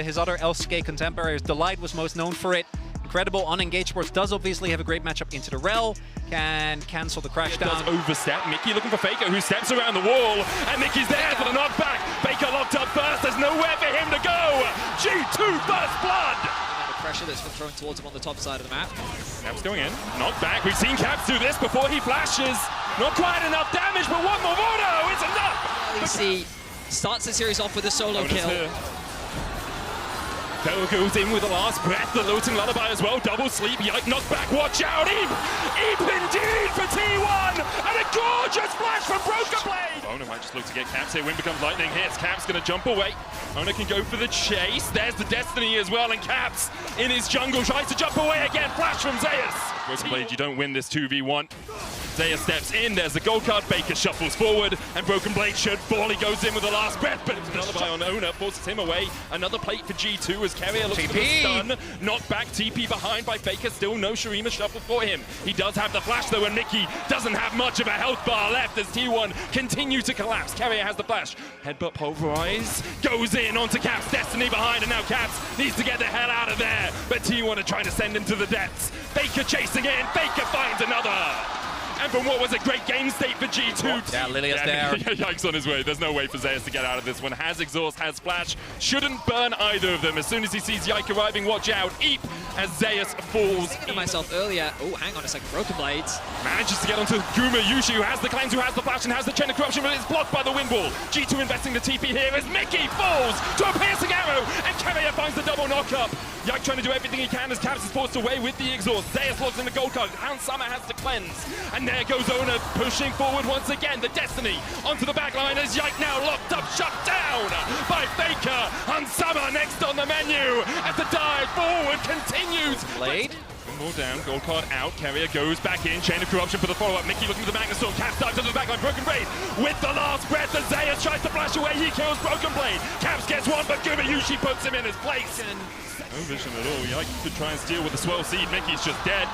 his other LCK contemporaries. Delight was most known for it. Incredible on Engage Sports does obviously have a great matchup into the Rel. Can cancel the crash down. Does overstep. Mickey looking for Faker, who steps around the wall, and Mickey's there for the knockback. Faker locked up first. There's nowhere for him to go. G2 first blood. The pressure that's been thrown towards him on the top side of the map. Caps going in. Knockback. We've seen Caps do this before he flashes. Not quite enough damage, but one more auto. It's enough. LEC starts the series off with a solo kill. Bell goes in with the last breath, the looting lullaby as well, double sleep, yike, knockback, watch out, Eep indeed for T1, and a gorgeous flash from Broken Blade! Owner might just look to get Caps here, Wind becomes lightning hits, Caps gonna jump away, Owner can go for the chase, there's the Destiny as well, and Caps in his jungle tries to jump away again, flash from Zeus! Broken Blade, you don't win this 2v1. Zeus steps in, there's the gold card, Baker shuffles forward, and Broken Blade should fall, he goes in with the last breath, but lullaby on Owner forces him away, another plate for G2 as Carrier looks for the stun, knocked back, TP behind by Faker, still no Shurima shuffle for him. He does have the flash though, and Mickey doesn't have much of a health bar left as T1 continues to collapse. Carrier has the flash, headbutt pulverize, goes in onto Caps, Destiny behind, and now Caps needs to get the hell out of there, but T1 are trying to send him to the depths. Faker chasing in, Faker finds another! And from what was a great game state for G2. Yeah, Lilia's there. Yikes on his way. There's no way for Zeus to get out of this one. Has exhaust, has flash. Shouldn't burn either of them. As soon as he sees Yike arriving, watch out. Eep as Zeus falls. Thinking to myself earlier, oh, hang on a second, Broken Blades. Manages to get onto Guma Yushi, who has the cleanse, who has the flash, and has the chain of corruption, but it's blocked by the wind wall. G2 investing the TP here as Mickey falls to a piercing arrow, and Carrier finds the double knock-up. Yike trying to do everything he can as Caps is forced away with the exhaust. Zeus locks in the gold card. Hans Summer has the cleanse. And there goes Owner pushing forward once again. The Destiny onto the back line as Yike now locked up, shut down by Faker. Hans Summer next on the menu as the dive forward continues. Blade. One more down, gold card out, Carrier goes back in, chain of corruption for the follow-up, Mickey looking for the Magnus Storm, Caps dives into the backline, Broken Blade with the last breath, as Zeus tries to flash away, he kills Broken Blade, Caps gets one, but Gumayushi puts him in his place. No vision at all, Yike could try and steal with the swell seed, Mickey's just dead.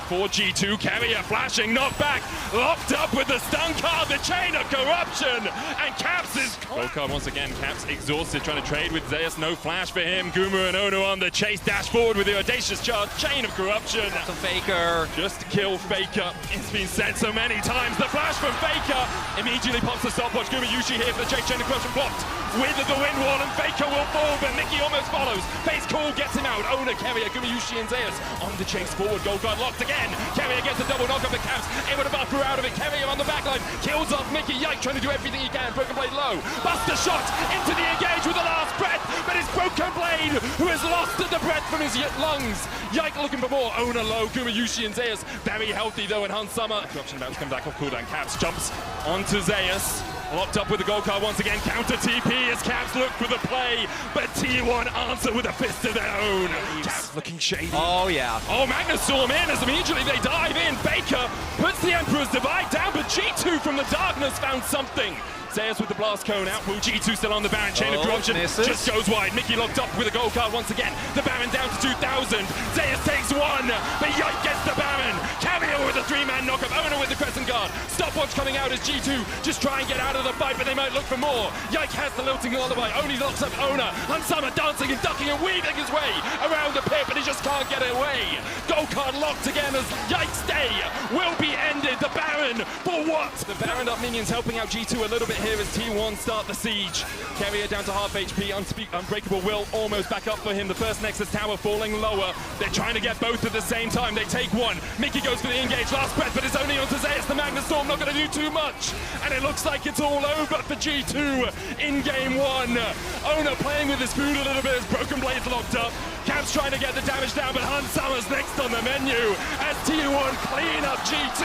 For G2, Carrier flashing, knocked back, locked up with the stun card, the chain of corruption, and Caps is... Gold card once again, Caps exhausted, trying to trade with Zeus, no flash for him, Guma and Ono on the chase, dash forward with the audacious charge, chain of corruption. To Faker. Just to kill Faker, it's been said so many times, the flash from Faker, immediately pops the stopwatch, Gumayushi here for the chase, chain of corruption blocked, with the wind wall, and Faker will fall, but Mickey almost follows, face call gets him out, Ono, Carrier, Gumayushi and Zeus on the chase forward, gold card locked again. Carrier gets a double knock of the Caps, able to buffer out of it, Carrier on the backline, kills off Mickey, Yike trying to do everything he can, Broken Blade low, Buster shot into the engage with the last breath, but it's Broken Blade who has lost the breath from his lungs. Yike looking for more, Owner low, Gumayushi and Zeus, very healthy though, and Hans Summer, corruption about to come back off cooldown, Caps jumps onto Zeus, locked up with the gold card once again, counter TP as Caps look for the play, but T1 answer with a fist of their own. Caps looking shady. Oh yeah. Oh, Magnus Storm in as immediately they dive in. Baker puts the Emperor's Divide down, but G2 from the darkness found something. Zeus with the blast cone out, G2 still on the Baron, chain of corruption, just goes wide. Mickey locked up with a gold card once again. The Baron down to 2,000. Zeus takes one, but Yike gets the Baron. Carrier with a three-man knockup, Owner with the Crescent Guard. Stopwatch coming out as G2 just try and get out of the fight, but they might look for more. Yike has the lilting lullaby, only locks up Owner. Hans Summer dancing and ducking and weaving his way around the pit, but he just can't get away. Gold card locked again as Yike's day will be ended. The Baron, for what? The Baron up minions helping out G2 a little bit here as T1 start the siege. Carrier down to half HP, Unbreakable Will almost back up for him. The first Nexus tower falling lower. They're trying to get both at the same time. They take one. Mickey goes for the engage, last breath, but it's only onto Zeus. The Magnus Storm not going to do too much. And it looks like it's all over for G2 in game one. Owner playing with his food a little bit as Broken Blade's locked up. Caps trying to get the damage down, but Hans Summer's next on the menu as T1 clean up G2.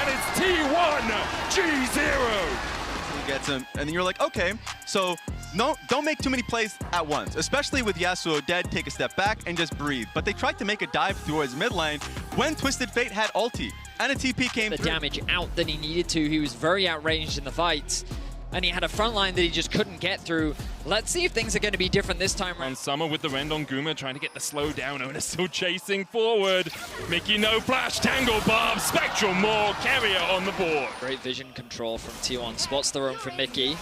And it's T1 G0. Gets him, and then you're like, okay, so no, don't make too many plays at once, especially with Yasuo dead. Take a step back and just breathe. But they tried to make a dive through his mid lane when Twisted Fate had ulti, and a TP came The through. damage out that he needed to. He was very outranged in the fight, and he had a front line that he just couldn't get through. Let's see if things are going to be different this time around. On Summer with the rend on Guma, trying to get the slow down. Owner still chasing forward. Mickey no flash, Tangle Barb, Spectral Maw, Carrier on the board. Great vision control from T1. Spots the room from Mickey.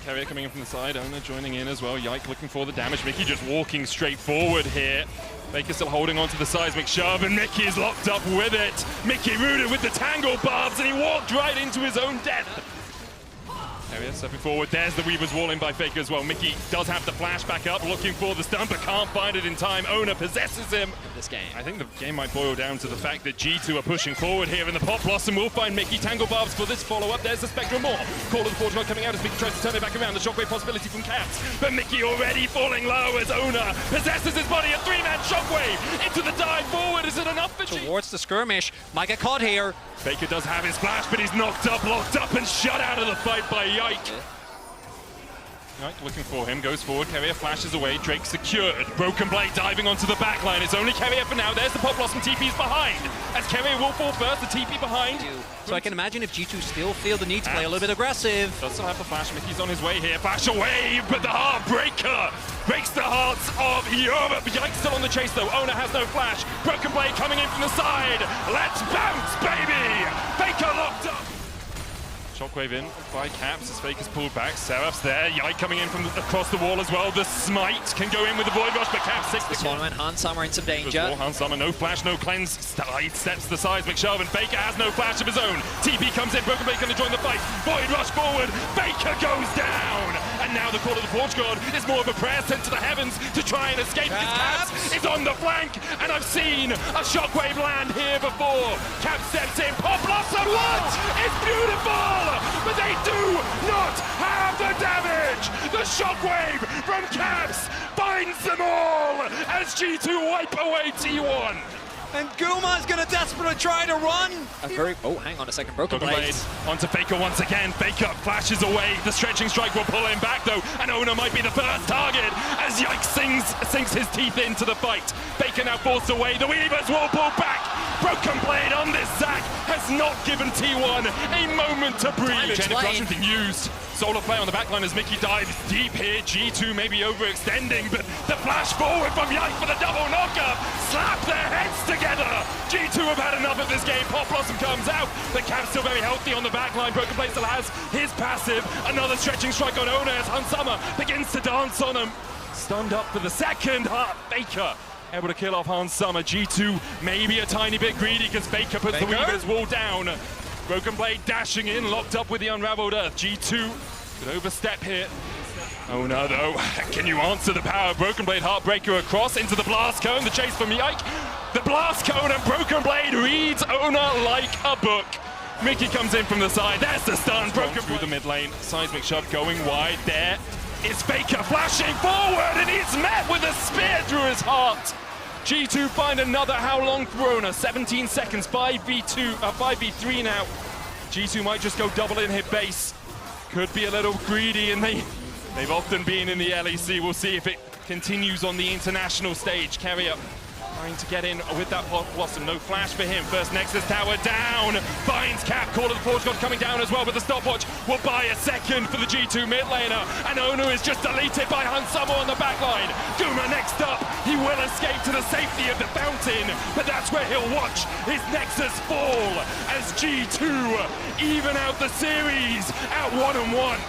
Carrier coming in from the side, Owner joining in as well. Yike looking for the damage. Mickey just walking straight forward here. Baker still holding on to the sides. McShove and Mickey is locked up with it. Mickey rooted with the tangle barbs and he walked right into his own death. Carrier stepping forward. There's the Weaver's wall in by Faker as well. Mickey does have the flash back up, looking for the stun, but can't find it in time. Owner possesses him. This game. I think the game might boil down to the fact that G2 are pushing forward here in the Pop Blossom. Will find Mickey. Tangle Barbs for this follow-up. There's the Spectrum more. Call of the Forge not coming out as Mickey tries to turn it back around. The Shockwave possibility from Caps. But Mickey already falling low as Owner possesses his body. A three-man Shockwave into the dive forward. Is it enough for G? Towards the skirmish. Might get caught here. Baker does have his flash, but he's knocked up, locked up, and shut out of the fight by Yike. Yike looking for him, goes forward, Carrier flashes away, Drake secured. Broken Blade diving onto the back line. It's only Carrier for now. There's the Pop Blossom. TP's behind. As Carrier will fall first, the TP behind. So I can imagine if G2 still feel the need to play a little bit aggressive. Does still have the flash. Mickey's on his way here. Flash away, but the Heartbreaker breaks the hearts of Europe. Yike's still on the chase though. Owner has no flash. Broken Blade coming in from the side. Let's bounce, baby! Faker locked up. Shockwave in by Caps as Faker's pulled back. Seraph's there. Yike coming in from across the wall as well. The smite can go in with the Void Rush, but Caps takes the tournament. Hans Summer in some danger. Hans Summer, no flash, no cleanse. Side steps to the sides. McShove and Faker has no flash of his own. TP comes in. Broken Blade going to join the fight. Void Rush forward. Faker goes down. And now the Call of the Forge God is more of a prayer sent to the heavens to try and escape. Caps is on the flank, and I've seen a Shockwave land here before. Caps steps in. Pop Blossom. What? It's beautiful. But they do not have the damage! The Shockwave from Caps finds them all as G2 wipe away T1! And Guma's gonna desperately try to run! Oh, hang on a second, Broken Blade. Onto Faker once again. Faker flashes away. The stretching strike will pull him back though, and Owner might be the first target as Yike sinks his teeth into the fight. Faker now forced away. The Weavers will pull back. Broken Blade on this Zac has not given T1 a moment to breathe. Chain of Crush being used. Solar play on the backline as Mickey dives deep here. G2 may be overextending, but the flash forward from Yike for the double knockup. Slap their heads together. G2 have had enough of this game. Pop Blossom comes out. The Cap's still very healthy on the backline. Broken Blade still has his passive. Another stretching strike on Owner as Hans Summer begins to dance on him. Stunned up for the second. Faker able to kill off Hans Summer. G2 maybe a tiny bit greedy because Faker puts the Weaver's wall down. Broken Blade dashing in, locked up with the Unraveled Earth. G2 could overstep here. Owner though, can you answer the power? Broken Blade Heartbreaker across into the Blast Cone. The chase from Yike. The Blast Cone and Broken Blade reads Owner like a book. Mickey comes in from the side. There's the stun. Broken through the mid lane. Seismic shove going wide there. It's Faker flashing forward and he's met with a spear through his heart. G2 find another how long for Owner. 17 seconds, 5v3 now. G2 might just go double in hit base. Could be a little greedy and they've often been in the LEC. We'll see if it continues on the international stage. Carrier trying to get in with that Pop Blossom. No flash for him. First Nexus Tower down. Finds Cap. Call of the Forge God coming down as well, but the stopwatch will buy a second for the G2 mid laner. And Owner is just deleted by Hans Summer on the backline. Guma next up. He will escape to the safety of the fountain, but that's where he'll watch his Nexus fall as G2 even out the series at 1-1.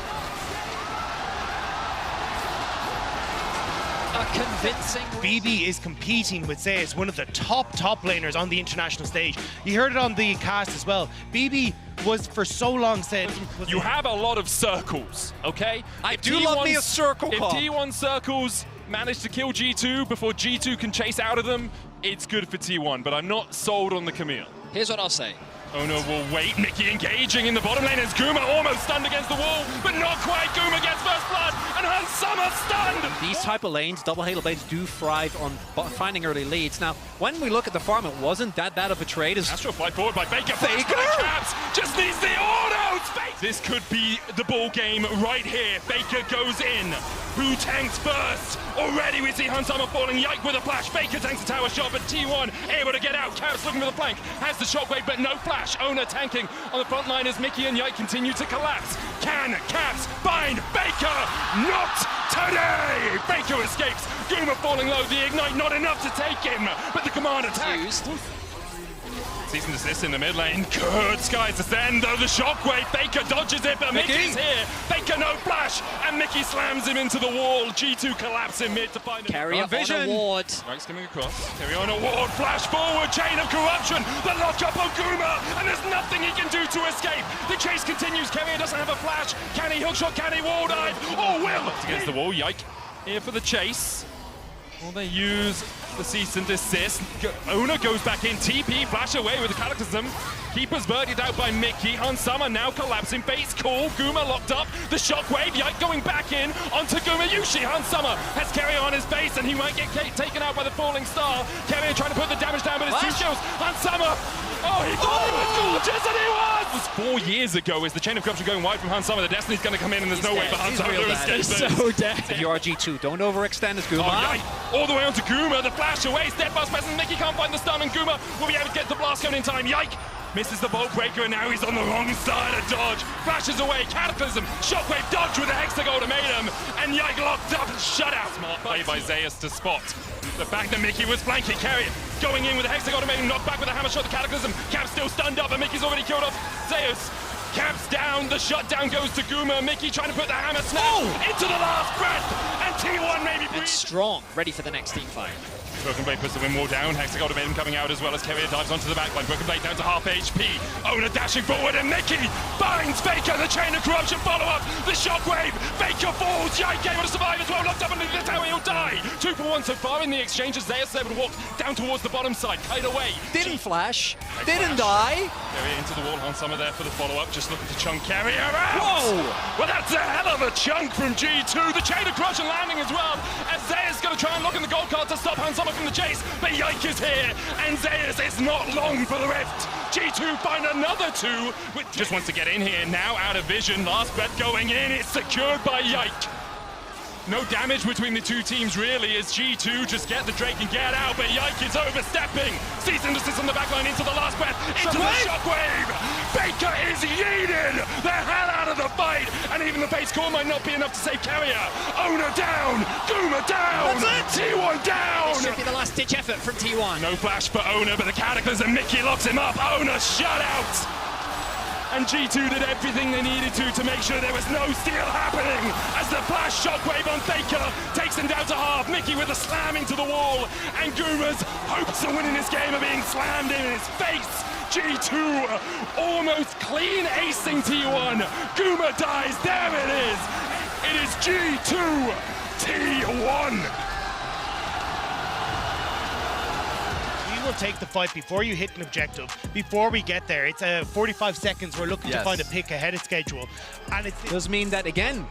A convincing. BB is competing with Zeus, one of the top laners on the international stage. You heard it on the cast as well. BB was for so long said... You have a lot of circles, okay? I do love me a circle call. If T1 circles manage to kill G2 before G2 can chase out of them, it's good for T1, but I'm not sold on the Camille. Here's what I'll say. Owner will wait. Mickey engaging in the bottom lane as Guma almost stunned against the wall, but not quite. Guma gets first blood, and Hans Summer stunned! These type of lanes, double Halo Blades do thrive on finding early leads. Now, when we look at the farm, it wasn't that bad of a trade. Astro fly forward by Baker. Caps just needs the autos! This could be the ball game right here. Baker goes in. Who tanks first? Already we see Hans Summer falling. Yike with a flash. Baker tanks the tower shot, but T1 able to get out. Caps looking for the flank. Has the shockwave, but no flash. Owner tanking on the front line as Mickey and Yike continue to collapse. Can Caps find Baker? Not today! Baker escapes. Guma falling low. The ignite not enough to take him, but the command attacks. Cease and desist in the mid lane. Good skies descend though. The shockwave. Faker dodges it, but Mickey's here. Faker no flash, and Mickey slams him into the wall. G2 collapse in mid to find him. Carrier on a ward. Mike's coming across. Carrier on a ward. Flash forward. Chain of corruption. The lock up on Guma, and there's nothing he can do to escape. The chase continues. Carrier doesn't have a flash. Can he hookshot? Can he wall dive? Oh, will! Against the wall. Yike. Here for the chase. Will they use the cease and desist? Ona goes back in. TP flash away with the Cataclysm. Keeper's birdied out by Mickey. Hansama now collapsing. Face call. Guma locked up. The shockwave. Yike going back in onto Guma Yushi. Hansama has Carrier on his face, and he might get taken out by the falling star. Carrier trying to put the damage down, but it's too kills. Hansama. Oh, he thought he was gorgeous, and he was! It was 4 years ago. Is the chain of corruption going wide from Hansama? The Destiny's going to come in, and there's no way for Hansama to escape. He's so dead. If you are G2, don't overextend as Guma. Oh, all the way onto Guma. The flash away. Steadfast presence. Mickey can't find the stun, and Guma will be able to get the blast cone in time. Yike! Misses the bolt breaker, and now he's on the wrong side of dodge. Flashes away, Cataclysm, shockwave dodge with the Hexagon ultimatum, and Yike locked up and shut out. Smart play by Zeus to spot the fact that Mickey was flanking Carrier. Going in with the Hexagon ultimatum, knocked back with a hammer shot, the Cataclysm. Cap's still stunned up, and Mickey's already killed off Zeus. Cap's down, the shutdown goes to Guma. Mickey trying to put the hammer snap into the last breath, and T1 maybe breathes. Strong, ready for the next team fight. Broken Blade puts the win wall down. Hexagon ultimatum coming out as well as Carrier dives onto the backline. Broken Blade down to half HP. Ona dashing forward, and Mickey finds Faker. The chain of corruption follow-up. The shockwave. Faker falls. Yike able to survive as well. Locked up underneath the tower. He'll die. 2 for 1 so far in the exchange as Zeus is able to walk down towards the bottom side. Kite away. Didn't flash. Didn't die. Carrier into the wall. Hansama there for the follow-up. Just looking to chunk Carrier out. Whoa! Well, that's a hell of a chunk from G2. The chain of corruption landing as well. As Zeus is going to try and lock in the gold card to stop Hansama from the chase. But Yike is here, and Zeus is not long for the rift. G2 find another 2, just wants to get in here, now out of vision. Last breath going in, it's secured by Yike. No damage between the two teams really as G2 just get the Drake and get out, but Yike is overstepping. Cease and desist on the backline into the last breath, into the shockwave. Baker is yeeted the hell out of the fight, and even the base call might not be enough to save Carrier. Ona down, Guma down, T1 down. This should be the last ditch effort from T1. No flash for Ona, but the Cataclysm, Mickey locks him up. Ona shut out. And G2 did everything they needed to make sure there was no steal happening as the flash shockwave on Faker takes him down to half. Mickey with a slam into the wall, and Guma's hopes of winning this game are being slammed in his face. G2 almost clean acing T1. Guma dies, there it is. It is G2 T1. Will take the fight before you hit an objective. Before we get there, it's 45 seconds. We're looking to find a pick ahead of schedule, and it does mean that again.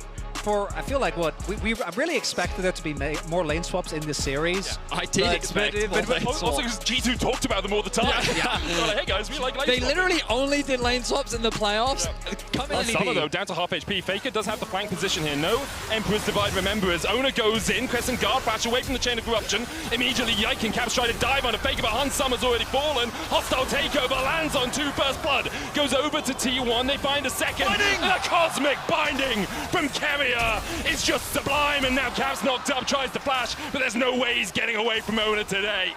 I feel like we really expected there to be more lane swaps in this series. I did expect more lane swaps. Also because G2 talked about them all the time. Like, hey guys, we like lane They swaps. literally only did lane swaps in the playoffs. Summer though, down to half HP. Faker does have the flank position here. No Emperor's Divide, remember, as Ona goes in. Crescent Guard flash away from the chain of corruption. Immediately Yike and Caps try to dive on a Faker, but Hansama's already fallen. Hostile takeover lands on 2 first blood. Goes over to T1. They find a second. A cosmic binding from Carrier. It's just sublime, and now Caps knocked up, tries to flash, but there's no way he's getting away from Ona today.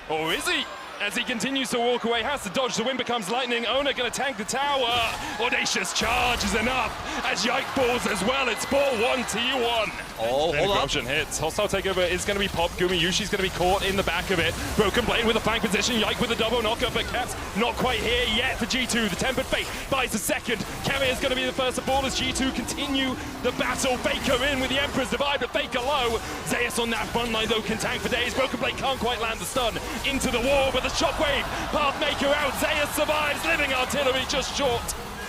Or is he? As he continues to walk away, has to dodge, the wind becomes lightning. Ona gonna tank the tower. Audacious charge is enough as Yike falls as well. It's 4-1 T1. Oh, hold up. Hits. Hostile takeover is gonna be popped. Guma Yushi's gonna be caught in the back of it. Broken Blade with a flank position. Yike with a double knocker, but Caps not quite here yet for G2. The Tempered Fate buys a second. Carrier's gonna be the first to fall as G2 continue the battle. Faker in with the Emperor's Divide, but Faker low. Zeus on that front line though can tank for days. Broken Blade can't quite land the stun into the wall, but the shockwave, Pathmaker out, Zeus survives, living artillery just short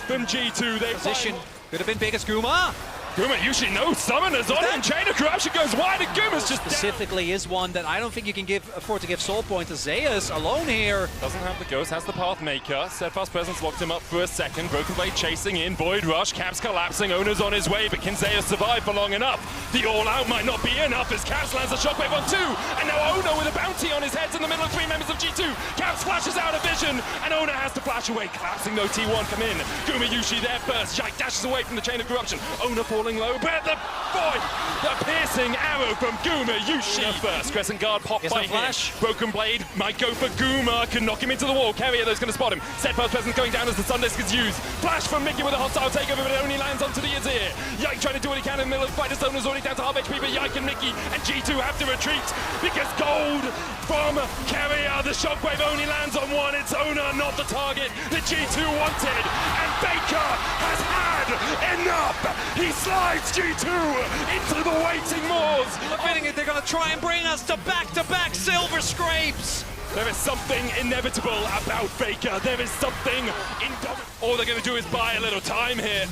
from G2. They position could have been big as Guma. Guma usually no summoners on him. Chain of corruption goes wide, and Guma's just specifically is one that I don't think you can afford to give soul points to Zeus alone here. Doesn't have the ghost, has the Pathmaker. Steadfast presence locked him up for a second. Broken Blade chasing in, Void Rush, Caps collapsing, Ona's on his way, but can Zeus survive for long enough? The all-out might not be enough as Caps lands a shockwave on 2, and now Ona with a bounty on his head in the middle of 3 members of G2. Caps flashes out of vision, and Ona has to flash away, collapsing though T1 come in. Guma Yushi there first, Yike dashes away from the chain of corruption. Ona falling falling low, but the piercing arrow from Guma Yushi first. Crescent guard popped by Flash. Broken Blade might go for Guma, can knock him into the wall. Carrier though is going to spot him. Steadfast presence going down as the Sun Disc is used. Flash from Mickey with a hostile takeover, but it only lands onto the Azir. Yike trying to do what he can in the middle of the fight. His owner's already down to half HP, but Yike and Mickey and G2 have to retreat because gold from Carrier. The shockwave only lands on one. It's owner, not the target that G2 wanted. And Baker has had enough. He slides G2 into the waiting moors. I think they're going to try and bring us to back-to-back silver scrapes. There is something inevitable about Faker. There is something all they're going to do is buy a little time here.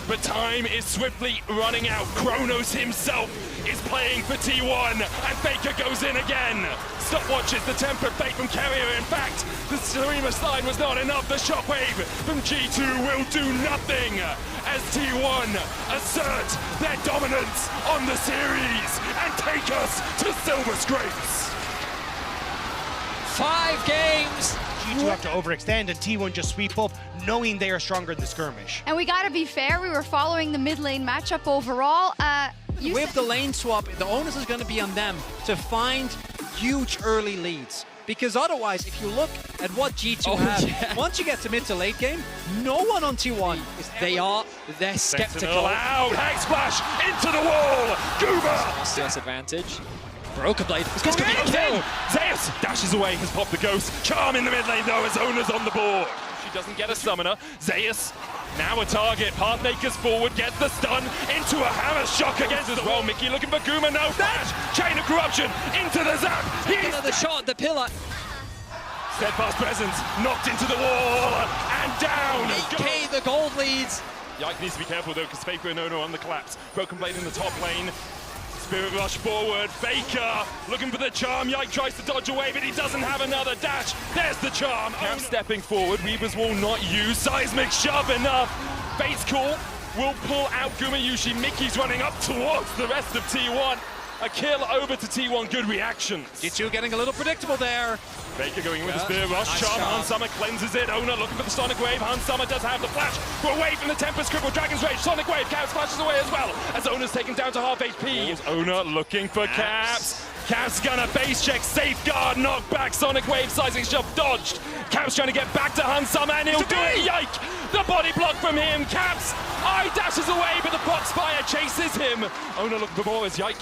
But time is swiftly running out. Kronos himself is playing for T1, and Faker goes in again. Stopwatches the tempered fate from Carrier. In fact, the Serema slide was not enough. The shockwave from G2 will do nothing as T1 assert their dominance on the series and take us to silver scrapes. 5 games. G2 have to overextend and T1 just sweep up, knowing they are stronger in the skirmish. And we gotta be fair, we were following the mid lane matchup overall. With the lane swap, the onus is going to be on them to find huge early leads. Because otherwise, if you look at what G2 have, once you get to mid to late game, no one on T1 is They're skeptical. Out, Hag Splash into the wall. Guma. CS advantage. Broken Blade is going It's to going be to a kill. Zeus dashes away, has popped the ghost. Charm in the mid lane though, as owner's on the board. She doesn't get a summoner. Zeus now a target. Pathmakers forward, gets the stun into a hammer shock against as well. Mickey looking for Guma, no flash. Chain of corruption into the zap. He's Another shot, the pillar. Steadfast presence knocked into the wall and down. 8K, the gold leads. Yike needs to be careful though, because Faker and Ono on the collapse. Broken Blade in the top lane. Spirit rush forward, Faker looking for the charm. Yike tries to dodge away, but he doesn't have another dash. There's the charm. Cap stepping forward, Weaver's Wall not used. Seismic shove enough. Fate's call will pull out Guma Yushi. Mickey's running up towards the rest of T1. A kill over to T1, good reactions. G2 getting a little predictable there. Baker going in with the Spirit Rush. Nice Charm, charm. Hans Summer cleanses it. Owner looking for the Sonic Wave. Hans Summer does have the flash. We're away from the Tempest Cripple, Dragon's Rage. Sonic Wave, Caps flashes away as well. As Owner's taken down to half HP. Owner looking for Caps. Caps gonna base check, safeguard, knockback, Sonic Wave, sizing shove, dodged. Caps trying to get back to Hans Summer, and he'll do it. Yike! The body block from him. Caps eye dashes away, but the Foxfire chases him. Owner looking for more as Yike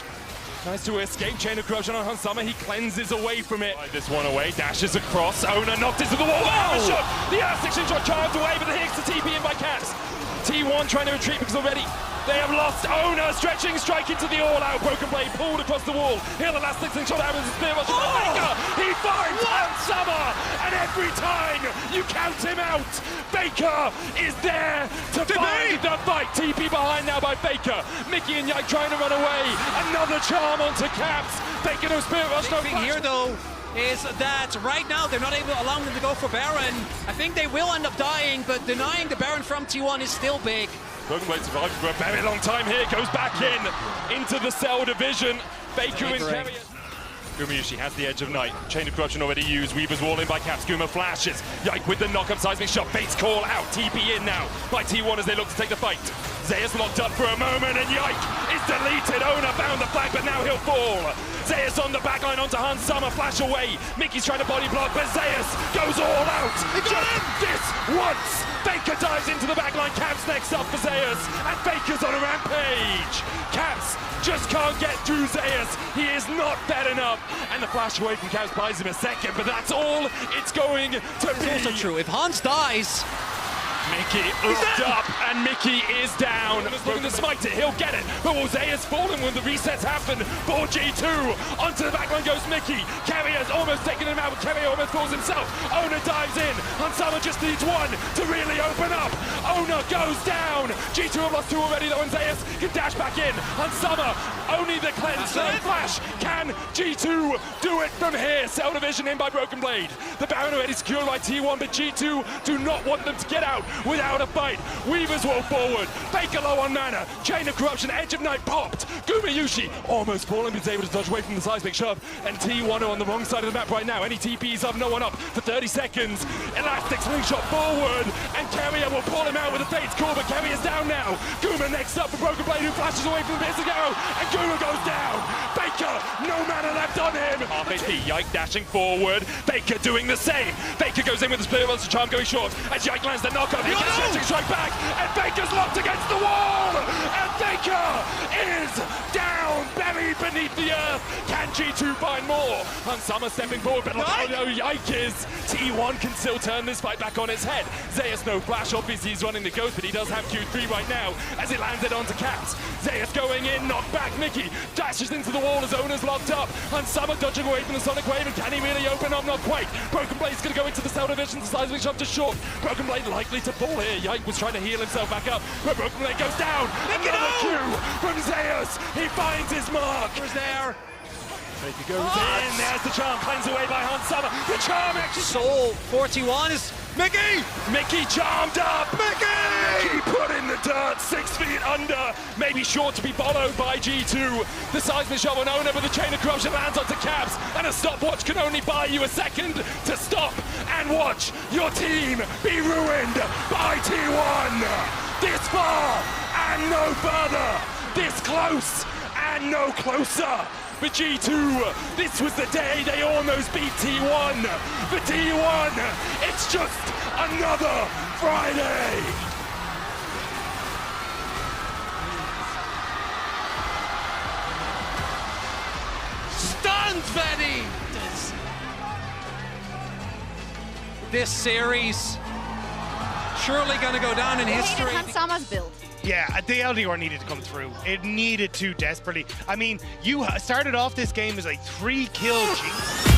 tries to escape. Chain of corruption on Hans Summer. He cleanses away from it. This one away, dashes across. Owner knocked into the wall. Wow! Shot. The Earth shot charged away, but the Hicks to TP in by Caps. T1 trying to retreat because already they have lost. Owner stretching, strike into the all-out. Broken Blade pulled across the wall. Here the last six shot out with his spear. He finds Hans Summer, and every time you count him out, Baker is there to find the fight. TP behind now by Baker. Mickey and Yike trying to run away. Another charm onto Caps. Baker no spirit rush, no Big thing here though is that right now they're not able to allow them to go for Baron. I think they will end up dying, but denying the Baron from T1 is still big. Broken Blade survived for a very long time here. Goes back into the cell division. Baker and Carrier. Guma Yushi has the edge of night. Chain of corruption already used. Weaver's wall in by Caps. Guma flashes. Yike with the knock-up seismic shot. Bates call out. TP in now by T1 as they look to take the fight. Zeus locked up for a moment and Yike is deleted. Owner found the flag, but now he'll fall. Zeus on the backline onto Hans Summer. Flash away. Mickey's trying to body block, but Zeus goes all out. Just this once. Baker dives into the backline. Caps next up for Zeus. And Baker's on a rampage. Caps just can't get through Zeus. He is not fed enough. And the flash away from Caps buys him a second, but that's all it's going to be. It's also true. If Hans dies, Mickey looked up, and Mickey is down. Looking to smite it, he'll get it. But will Zeus fallen when the resets happen for G2? Onto the backline goes Mickey. Carrier's almost taken him out, but Carrier almost falls himself. Owner dives in. Hansama just needs one to really open up. Owner goes down. G2 have lost two already though, and Zeus can dash back in. Hansama, only the cleanse, no flash. Can G2 do it from here? Cell division in by Broken Blade. The Baron already secured by T1, but G2 do not want them to get out. without a fight. Weavers roll forward. Faker low on mana. Chain of Corruption, Edge of Night popped. Gumayushi almost falling, but is able to dodge away from the seismic shove. And T1 are on the wrong side of the map right now. Any TPs up, no one up for 30 seconds. Elastic slingshot forward, and Carrier will pull him out with a Fate's Call, but Carrier's down now. Guma next up for Broken Blade, who flashes away from the bits to go, and Guma goes down. Baker, no mana left on him. Half HP, Yike dashing forward. Baker doing the same. Baker goes in with the Split Monster Charm going short, as Yike lands the knockup. He gets a strike back, and Baker's locked against the wall. And Baker is down, buried beneath the earth. Can G2 find more? And Summer stepping forward, but look how low Yike is. T1 can still turn this fight back on its head. Zeus no flash, obviously he's running the ghost, but he does have Q3 right now as it lands it onto Caps. Zeus going in, knocked back. Mickey dashes into the wall as Owner's locked up. And Summer dodging away from the Sonic Wave, and can he really open up? Not quite. Broken Blade's going to go into the Cell Division, the seismic shove to short. Broken Blade likely to fall here. Yike was trying to heal himself back up, but Broken Blade goes down. Another Q from Zeus. He finds his mark. Who's there? Baker goes in, there's the charm, cleansed away by Han Summer. The charm actually. Soul 41 is Mickey! Mickey charmed up! Mickey put in the dirt, 6 feet under. Maybe short to be followed by G2. The seismic shove on Owner, but the Chain of Corruption lands onto Caps. And a stopwatch can only buy you a second to stop and watch your team be ruined by T1. This far and no further. This close and no closer. For G2, this was the day they almost beat T1. For T1, it's just another Friday. Stunned, Benny! This series surely going to go down in history. Hated Hansama's build. Yeah, the LDR needed to come through. It needed to desperately. I mean, you started off this game as a 3-kill G.